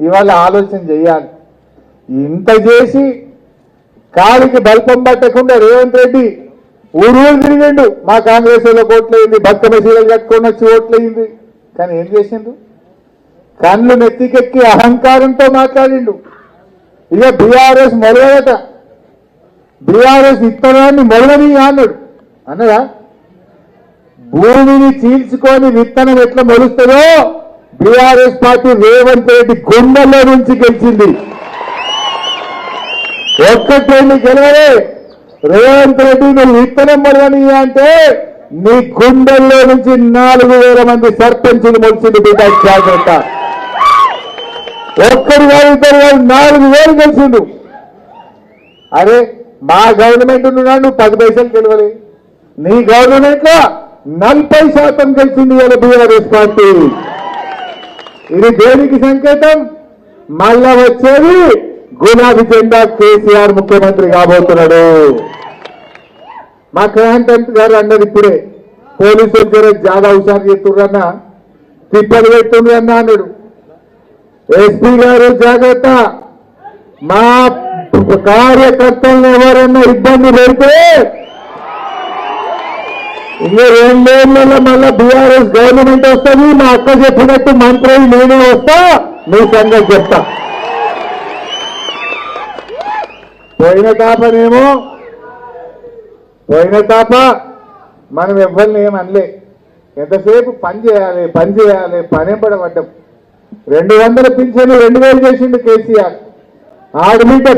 ఇవాళ ఆలోచన చేయాలి. ఇంత చేసి కాలికి బల్పం పట్టకుండా రేవంత్ రెడ్డి ఊరు తిరిగిండు. మా కాంగ్రెస్ వాళ్ళకి ఓట్లయింది, బతుకమ్మ చీరలు కట్టుకొని వచ్చి ఓట్లయింది. కానీ ఏం చేసిండు? కళ్ళు నెత్తికెక్కి అహంకారంతో మాట్లాడిండు. ఇక బీఆర్ఎస్ మొదలట, బీఆర్ఎస్ విత్తనాన్ని మొదలని అన్నాడు. అన్నదా? భూమిని చీల్చుకొని విత్తనం ఎట్లా మొలుస్తుందో బీఆర్ఎస్ పార్టీ రేవంత్ రెడ్డి గుండెల్లో నుంచి గెలిచింది. ఒక్కటి గెలవలే. రేవంత్ రెడ్డి నువ్వు విత్తనం మొదలని అంటే నీ గుండెల్లో నుంచి 4,000 మంది సర్పంచులు మొలిచింది. బిడ్డ జాగ్రత్త. ఒక్కడి వారు ఇద్దరు వారు 4,000 గెలిచిండు. అరే మా గవర్నమెంట్ ఉన్నాడు, నువ్వు 10 పైసలు గెలవలే. నీ గవర్నమెంట్ లో 40% గెలిచింది ఇవాళ బీఆర్ఎస్ పార్టీ. ఇది దేనికి సంకేతం? మళ్ళా వచ్చేది గులాబీ జెండా కేసీఆర్ ముఖ్యమంత్రి కాబోతున్నాడు. మా క్రాంతి గారు అన్నది ఇప్పుడే, పోలీసులు జర జాగా హుషారు చేస్తుర్రన్నా, తిప్పలు పెడుతుండ్రన్నా అన్నాడు. ఎస్పీ గారు జాగ్రత్త, మా కార్యకర్తలను ఎవరన్నా ఇబ్బంది పెడితే ఇంకా 2 ఏళ్లలో మళ్ళా బీఆర్ఎస్ గవర్నమెంట్ వస్తుంది. మా అక్క చెప్పినట్టు మంత్రి నేనే వస్తా, మీ సంగతి చెప్తా. పోయిన తాప మనం ఎవరిని ఏమనలే. ఎంతసేపు పని చేయాలి పని పడబడ్డం. 200 పింఛను 2,000 చేసిండు కేసీఆర్. ఆడబిడ్డ